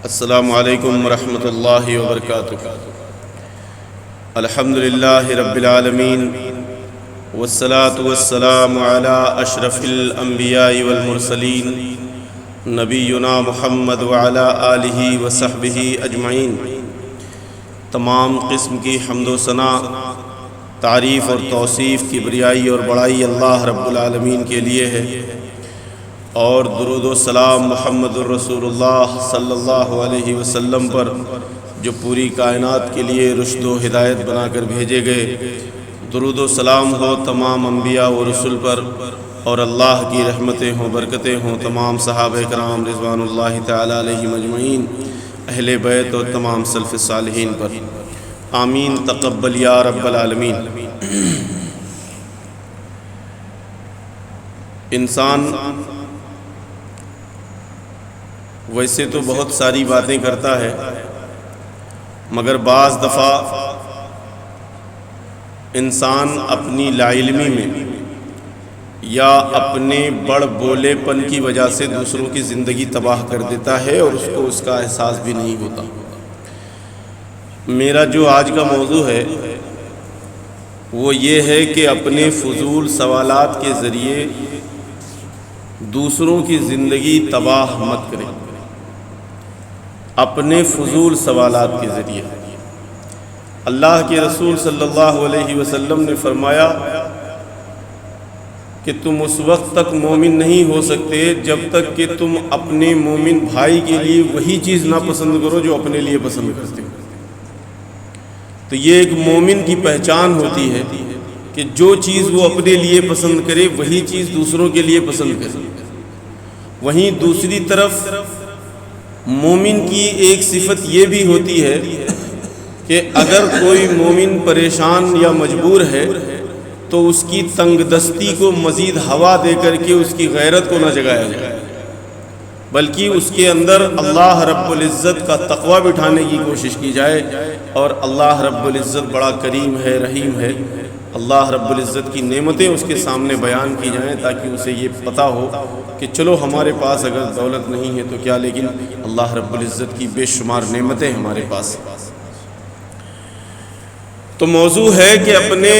السلام علیکم ورحمۃ اللہ وبرکاتہ۔ الحمدللہ رب العالمین والصلاة والسلام علی اشرف الانبیاء والمرسلین نبینا محمد وعلی آلہ وصحبہ اجمعین۔ تمام قسم کی حمد و ثنا، تعریف اور توصیف کی بریائی اور بڑائی اللہ رب العالمین کے لیے ہے، اور درود و سلام محمد الرسول اللہ صلی اللہ علیہ وسلم پر جو پوری کائنات کے لیے رشد و ہدایت بنا کر بھیجے گئے۔ درود و سلام ہو تمام انبیاء و رسل پر، اور اللہ کی رحمتیں ہوں، برکتیں ہوں تمام صحابہ کرام رضوان اللہ تعالی علیہم اجمعین، اہل بیت اور تمام سلف صالحین پر، آمین تقبل یا رب العالمین۔ انسان ویسے تو بہت ساری باتیں کرتا ہے، مگر بعض دفعہ انسان اپنی لا علمی میں یا اپنے بڑ بولے پن کی وجہ سے دوسروں کی زندگی تباہ کر دیتا ہے، اور اس کو اس کا احساس بھی نہیں ہوتا۔ میرا جو آج کا موضوع ہے وہ یہ ہے کہ اپنے فضول سوالات کے ذریعے دوسروں کی زندگی تباہ مت کریں۔ اپنے فضول سوالات کے ذریعے اللہ کے رسول صلی اللہ علیہ وسلم نے فرمایا کہ تم اس وقت تک مومن نہیں ہو سکتے جب تک کہ تم اپنے مومن بھائی کے لیے وہی چیز نہ پسند کرو جو اپنے لیے پسند کرتے ہو۔ تو یہ ایک مومن کی پہچان ہوتی ہے کہ جو چیز وہ اپنے لیے پسند کرے وہی چیز دوسروں کے لیے پسند کرے۔ وہیں دوسری طرف مومن کی ایک صفت یہ بھی ہوتی ہے کہ اگر کوئی مومن پریشان یا مجبور ہے تو اس کی تنگ دستی کو مزید ہوا دے کر کے اس کی غیرت کو نہ جگایا جائے، بلکہ اس کے اندر اللہ رب العزت کا تقوی بٹھانے کی کوشش کی جائے۔ اور اللہ رب العزت بڑا کریم ہے، رحیم ہے، اللہ رب العزت کی نعمتیں اس کے سامنے بیان کی جائیں تاکہ اسے یہ پتہ ہو کہ چلو ہمارے پاس اگر دولت نہیں ہے تو کیا، لیکن اللہ رب العزت کی بے شمار نعمتیں ہمارے پاس۔ تو موضوع ہے کہ اپنے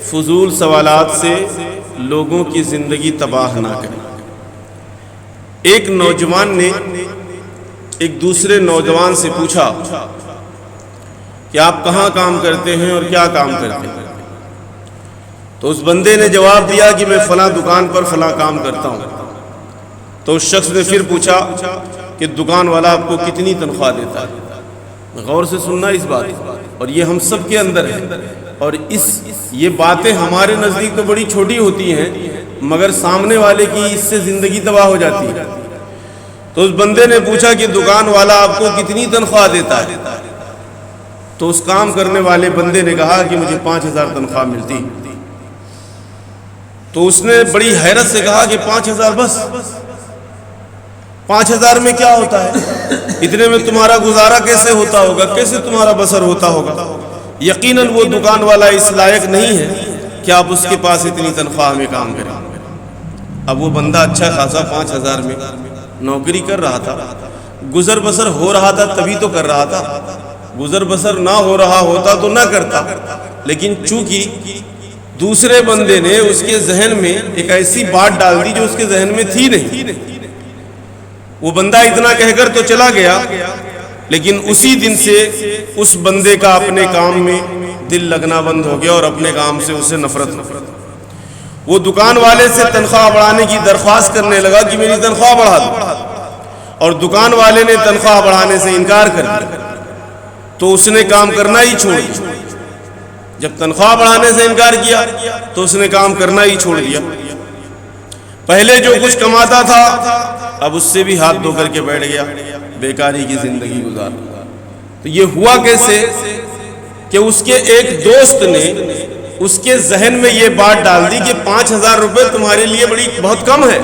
فضول سوالات سے لوگوں کی زندگی تباہ نہ کریں۔ ایک نوجوان نے ایک دوسرے نوجوان سے پوچھا کہ آپ کہاں کام کرتے ہیں اور کیا کام کرتے ہیں؟ تو اس بندے نے جواب دیا کہ میں فلاں دکان پر فلاں کام کرتا ہوں۔ تو اس شخص نے پھر پوچھا کہ دکان والا آپ کو کتنی تنخواہ دیتا ہے؟ غور سے سننا اس بات، اور یہ ہم سب کے اندر ہے، اور یہ باتیں ہمارے نزدیک تو بڑی چھوٹی ہوتی ہیں مگر سامنے والے کی اس سے زندگی تباہ ہو جاتی ہے۔ تو اس بندے نے پوچھا کہ دکان والا آپ کو کتنی تنخواہ دیتا ہے؟ تو اس کام کرنے والے بندے نے کہا کہ مجھے 5,000 تنخواہ ملتی۔ تو اس نے بڑی حیرت سے کہا کہ 5,000 بس؟ 5,000 میں کیا ہوتا ہے؟ اتنے میں تمہارا گزارا کیسے ہوتا ہوگا، کیسے تمہارا بسر ہوتا ہوگا؟ یقیناً وہ دکان والا اس لائق نہیں ہے کہ آپ اس کے پاس اتنی تنخواہ میں کام کریں۔ اب وہ بندہ اچھا خاصا 5,000 میں نوکری کر رہا تھا، گزر بسر ہو رہا تھا تبھی تو کر رہا تھا، گزر بسر نہ ہو رہا ہوتا تو نہ کرتا۔ لیکن چونکہ دوسرے بندے نے اس کے ذہن میں ایک ایسی بات ڈال دی جو اس کے ذہن میں تھی نہیں، وہ بندہ اتنا کہہ کر تو چلا گیا، لیکن اسی دن سے اس بندے کا اپنے کام میں دل لگنا بند ہو گیا اور اپنے کام سے اسے نفرت۔ وہ دکان والے سے تنخواہ بڑھانے کی درخواست کرنے لگا کہ میری تنخواہ بڑھا دو، اور دکان والے نے تنخواہ بڑھانے سے انکار کر دیا، تو اس نے کام کرنا ہی چھوڑ دیا۔ جب تنخواہ بڑھانے سے انکار کیا تو اس نے کام کرنا ہی چھوڑ دیا۔ پہلے جو کچھ کماتا تھا اب اس سے بھی ہاتھ دھو کر کے بیٹھ گیا، بیکاری کی زندگی گزار۔ تو یہ ہوا کیسے کہ اس کے ایک دوست نے اس کے ذہن میں یہ بات ڈال دی کہ 5,000 روپے تمہارے لیے بہت کم ہے،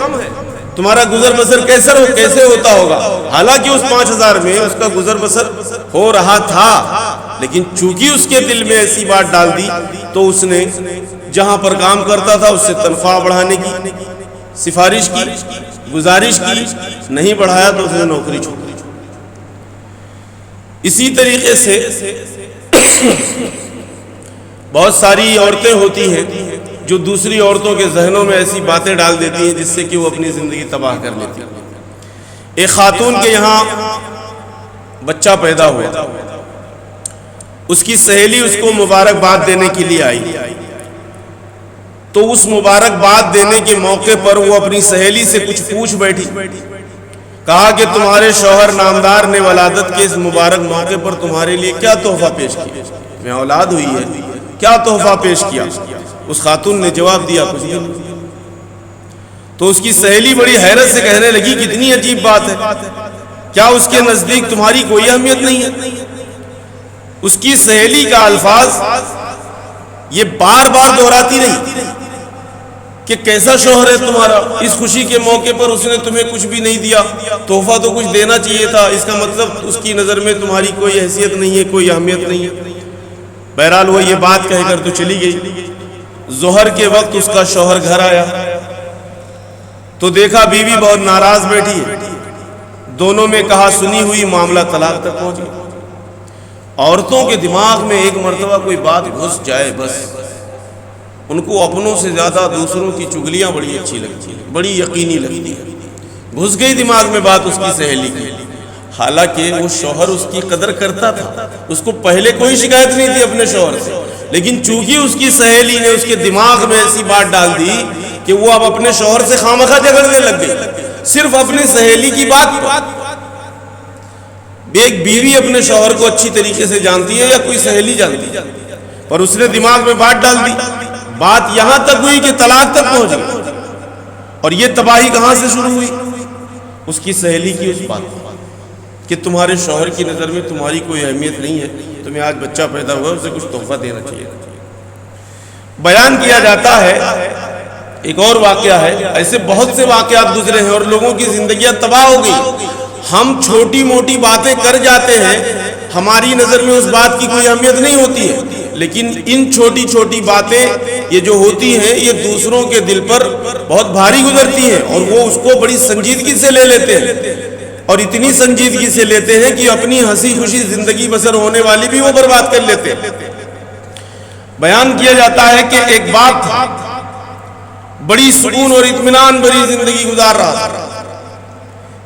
تمہارا گزر بسر کیسے ہوتا ہوگا؟ حالانکہ اس 5,000 میں اس کا گزر بسر ہو رہا تھا، لیکن چونکہ اس کے دل میں ایسی بات ڈال دی تو اس نے جہاں پر کام کرتا تھا اس سے تنخواہ بڑھانے کی سفارش کی، گزارش کی، نہیں بڑھایا تو اس نے نوکری چھوڑ دی۔ اسی طریقے سے بہت ساری عورتیں ہوتی ہیں جو دوسری عورتوں کے ذہنوں میں ایسی باتیں ڈال دیتی ہیں جس سے کہ وہ اپنی زندگی تباہ کر لیتی ہیں۔ ایک خاتون کے یہاں بچہ پیدا ہوا، اس کی سہیلی اس کو مبارکباد دینے کے لیے آئی، تو اس مبارکباد دینے کے موقع پر وہ اپنی سہیلی سے کچھ پوچھ بیٹھی، کہا کہ تمہارے شوہر نامدار نے ولادت کے اس مبارک موقع پر تمہارے لیے کیا تحفہ پیش کیا؟ میں اولاد ہوئی ہے، کیا تحفہ پیش کیا؟ اس خاتون نے جواب دیا کچھ نہیں۔ تو اس کی سہیلی بڑی حیرت سے کہنے لگی کتنی عجیب بات ہے، کیا اس کے نزدیک تمہاری کوئی اہمیت نہیں ہے؟ اس کی سہیلی کا الفاظ یہ بار بار دہراتی رہی کہ کیسا شوہر ہے تمہارا، اس خوشی کے موقع پر اس نے تمہیں کچھ بھی نہیں دیا، تحفہ تو کچھ دینا چاہیے تھا، اس کا مطلب اس کی نظر میں تمہاری کوئی حیثیت نہیں ہے، کوئی اہمیت نہیں ہے۔ بہرحال وہ یہ بات کہہ کر تو چلی گئی۔ ظہر کے وقت اس کا شوہر گھر آیا تو دیکھا بیوی بہت ناراض بیٹھی ہے، دونوں میں کہا سنی ہوئی معاملہ طلاق تک پہنچ گیا۔ عورتوں کے دماغ میں ایک مرتبہ کوئی بات گھس جائے بس ان کو اپنوں سے زیادہ دوسروں کی چگلیاں بڑی اچھی لگتی ہیں، بڑی یقینی لگتی ہیں۔ گھس گئی دماغ میں بات اس کی سہیلی کی، حالانکہ وہ شوہر اس کی قدر کرتا تھا، اس کو پہلے کوئی شکایت نہیں تھی اپنے شوہر سے، لیکن چونکہ اس کی سہیلی نے اس کے دماغ میں ایسی بات ڈال دی کہ وہ اب اپنے شوہر سے خامخواہ جھگڑنے لگ گئی، صرف اپنی سہیلی کی بات۔ ایک بیوی اپنے شوہر کو اچھی طریقے سے جانتی ہے یا کوئی سہیلی جانتی ہے، پر اس نے دماغ میں بات ڈال دی، بات یہاں تک ہوئی کہ طلاق تک پہنچ گئی۔ اور یہ تباہی کہاں سے شروع ہوئی؟ اس کی سہیلی کی اس بات کہ تمہارے شوہر کی نظر میں تمہاری کوئی اہمیت نہیں ہے، تمہیں آج بچہ پیدا ہوا اسے کچھ تحفہ دینا چاہیے۔ بیان کیا جاتا ہے ایک اور واقعہ ہے، ایسے بہت سے واقعات گزرے ہیں اور لوگوں کی زندگیاں تباہ ہو گئی۔ ہم چھوٹی موٹی باتیں کر جاتے ہیں، ہماری نظر میں اس بات کی کوئی اہمیت نہیں ہوتی ہے، لیکن ان چھوٹی چھوٹی باتیں یہ جو ہوتی ہیں یہ دوسروں کے دل پر بہت بھاری گزرتی ہیں اور وہ اس کو بڑی سنجیدگی سے لے لیتے ہیں، اور اتنی سنجیدگی سے لیتے ہیں کہ اپنی ہنسی خوشی زندگی بسر ہونے والی بھی وہ برباد کر لیتے ہیں۔ بیان کیا جاتا ہے کہ ایک باپ تھا، بڑی سکون اور اطمینان بھری زندگی گزار رہا تھا۔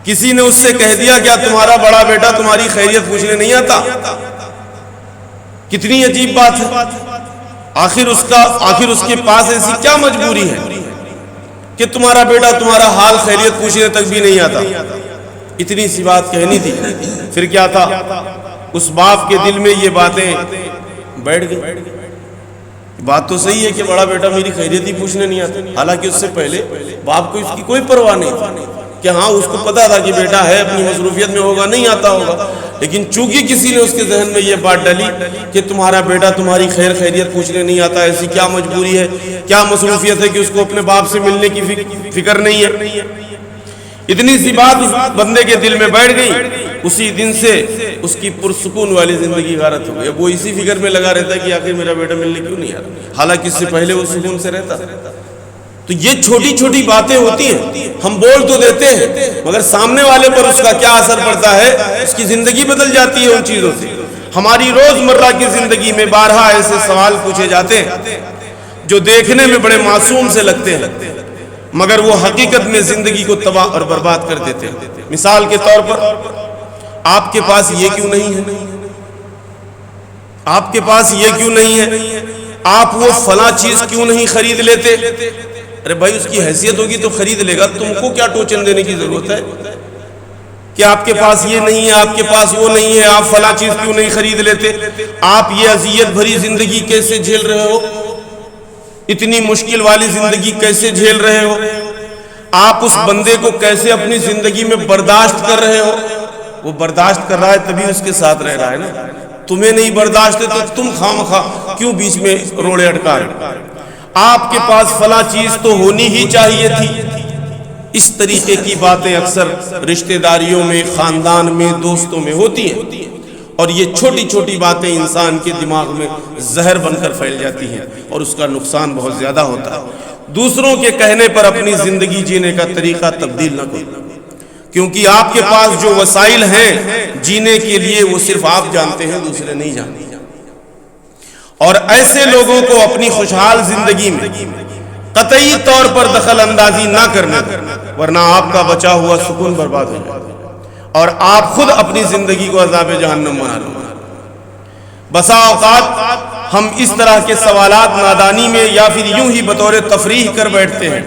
کسی نے اس سے کہہ دیا کیا تمہارا بڑا بیٹا تمہاری خیریت پوچھنے نہیں آتا؟ کتنی عجیب بات ہے، آخر اس کے پاس ایسی کیا مجبوری ہے کہ تمہارا بیٹا تمہارا حال خیریت پوچھنے تک بھی نہیں آتا؟ اتنی سی بات کہنی تھی، پھر کیا تھا؟ اس باپ کے دل میں یہ باتیں بیٹھ گئی۔ بات تو صحیح ہے کہ بڑا بیٹا میری خیریت ہی پوچھنے نہیں آتا، حالانکہ اس سے پہلے باپ کو اس کی کوئی پرواہ نہیں تھی کہ ہاں اس کو پتا تھا کہ بیٹا ہے اپنی مصروفیت میں ہوگا نہیں آتا ہوگا، لیکن چونکہ کسی نے اس کے ذہن میں یہ بات ڈالی کہ تمہارا بیٹا تمہاری خیریت پوچھنے نہیں آتا، ایسی کیا مجبوری ہے، کیا مصروفیت ہے کہ اس کو اپنے باپ سے ملنے کی فکر نہیں ہے، اتنی سی بات اس بندے کے دل میں بیٹھ گئی، اسی دن سے اس کی پرسکون والی زندگی غارت ہو گئی۔ اب وہ اسی فکر میں لگا رہتا ہے کہ آخر میرا بیٹا ملنے کیوں نہیں آ رہا، حالانکہ اس سے پہلے وہ سکون سے رہتا۔ تو یہ چھوٹی چھوٹی باتیں ہوتی ہیں، ہم بول تو دیتے ہیں مگر سامنے والے پر اس کا کیا اثر پڑتا ہے، اس کی زندگی بدل جاتی ہے ان چیزوں سے۔ ہماری روزمرہ کی زندگی میں بارہا ایسے سوال پوچھے جاتے ہیں جو دیکھنے میں بڑے معصوم سے لگتے ہیں مگر وہ حقیقت میں زندگی کو تباہ اور برباد کر دیتے ہیں۔ مثال کے طور پر آپ کے پاس یہ کیوں نہیں ہے، آپ کے پاس یہ کیوں نہیں ہے، آپ وہ فلاں چیز کیوں نہیں خرید لیتے؟ ارے بھائی اس کی حیثیت ہوگی تو خرید لے گا، تم کو کیا ٹوچن دینے کی ضرورت ہے کہ آپ کے پاس یہ نہیں ہے، آپ کے پاس وہ نہیں ہے، آپ فلاں چیز کیوں نہیں خرید لیتے؟ آپ یہ اذیت بھری زندگی کیسے جھیل رہے ہو، اتنی مشکل والی زندگی کیسے جھیل رہے ہو، آپ اس بندے کو کیسے اپنی زندگی میں برداشت کر رہے ہو؟ وہ برداشت کر رہا ہے تبھی اس کے ساتھ رہ رہا ہے نا، تمہیں نہیں برداشت ہے تو تم خامخواہ کیوں بیچ میں روڑے اٹکا رہے؟ آپ کے پاس فلاں چیز تو ہونی ہی چاہیے تھی۔ اس طریقے کی باتیں اکثر رشتہ داریوں میں، خاندان میں، دوستوں میں ہوتی ہیں اور یہ چھوٹی چھوٹی باتیں انسان کے دماغ میں زہر بن کر پھیل جاتی ہیں اور اس کا نقصان بہت زیادہ ہوتا ہے۔ دوسروں کے کہنے پر اپنی زندگی جینے کا طریقہ تبدیل نہ کرو، کیونکہ آپ کے پاس جو وسائل ہیں جینے کے لیے وہ صرف آپ جانتے ہیں، دوسرے نہیں جانتے۔ اور ایسے لوگوں کو اپنی خوشحال زندگی میں قطعی طور پر دخل اندازی نہ کرنا، ورنہ آپ کا بچا ہوا سکون برباد ہو جائے اور آپ خود اپنی زندگی کو عذاب جہنم بنا لو۔ بسا اوقات ہم اس طرح کے سوالات نادانی میں یا پھر یوں ہی بطور تفریح کر بیٹھتے ہیں،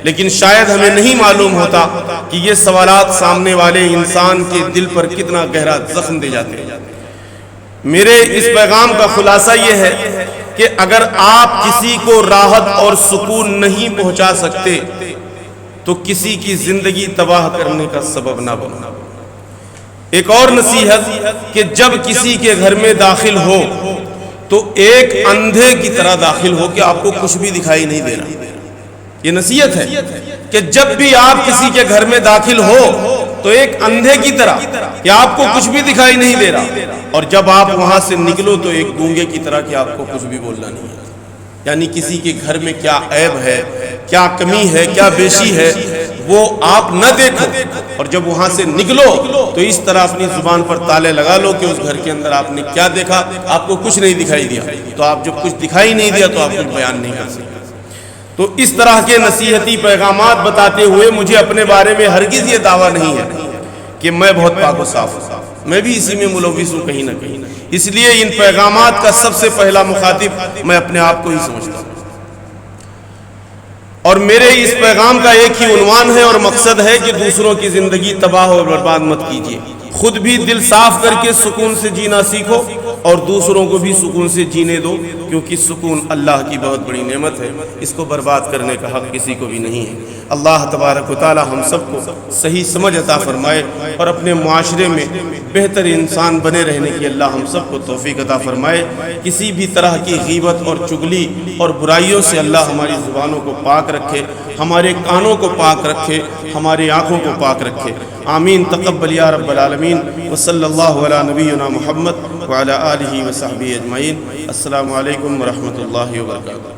لیکن شاید ہمیں نہیں معلوم ہوتا کہ یہ سوالات سامنے والے انسان کے دل پر کتنا گہرا زخم دے جاتے ہیں۔ میرے اس پیغام کا خلاصہ یہ ہے کہ اگر آپ کسی کو راحت اور سکون نہیں پہنچا سکتے تو کسی کی زندگی تباہ کرنے کا سبب نہ بنو۔ ایک اور نصیحت کہ جب کسی کے گھر میں داخل ہو تو ایک اندھے کی طرح داخل ہو کہ آپ کو کچھ بھی دکھائی نہیں دے رہا۔ یہ نصیحت ہے کہ جب بھی آپ کسی کے گھر میں داخل ہو تو ایک اندھے کی طرح کہ آپ کو کچھ بھی دکھائی نہیں دے رہا، اور جب آپ وہاں سے نکلو تو ایک گونگے کی طرح کہ آپ کو کچھ بھی بولنا نہیں ہے۔ یعنی کسی کے گھر میں کیا عیب ہے، کیا کمی ہے، کیا بیشی ہے، وہ آپ نہ دیکھو، اور جب وہاں سے نکلو تو اس طرح اپنی زبان پر تالے لگا لو کہ اس گھر کے اندر آپ نے کیا دیکھا، آپ کو کچھ نہیں دکھائی دیا، تو آپ جب کچھ دکھائی نہیں دیا تو آپ کچھ بیان نہیں کر سکتے۔ تو اس طرح کے نصیحتی پیغامات بتاتے ہوئے مجھے اپنے بارے میں ہرگز یہ دعویٰ نہیں ہے کہ میں بہت پاک و صاف ہوں، میں بھی اسی میں ملوث ہوں کہیں نہ کہیں۔ اس لیے ان پیغامات کا سب سے پہلا مخاطب میں اپنے آپ کو ہی سمجھتا ہوں، اور میرے اس پیغام کا ایک ہی عنوان ہے اور مقصد ہے کہ دوسروں کی زندگی تباہ اور برباد مت کیجیے، خود بھی دل صاف کر کے سکون سے جینا سیکھو اور دوسروں کو بھی سکون سے جینے دو، کیونکہ سکون اللہ کی بہت بڑی نعمت ہے، اس کو برباد کرنے کا حق کسی کو بھی نہیں ہے۔ اللہ تبارک و تعالی ہم سب کو صحیح سمجھ عطا فرمائے اور اپنے معاشرے میں بہتر انسان بنے رہنے کی اللہ ہم سب کو توفیق عطا فرمائے۔ کسی بھی طرح کی غیبت اور چغلی اور برائیوں سے اللہ ہماری زبانوں کو پاک رکھے، ہمارے کانوں کو پاک رکھے، ہماری آنکھوں کو پاک رکھے۔ آمین تقبل یا رب العالمین، وصلی اللہ علی نبینا محمد وعلی آلہ وصحبہ اجمعین۔ السلام علیکم ورحمۃ اللہ وبرکاتہ۔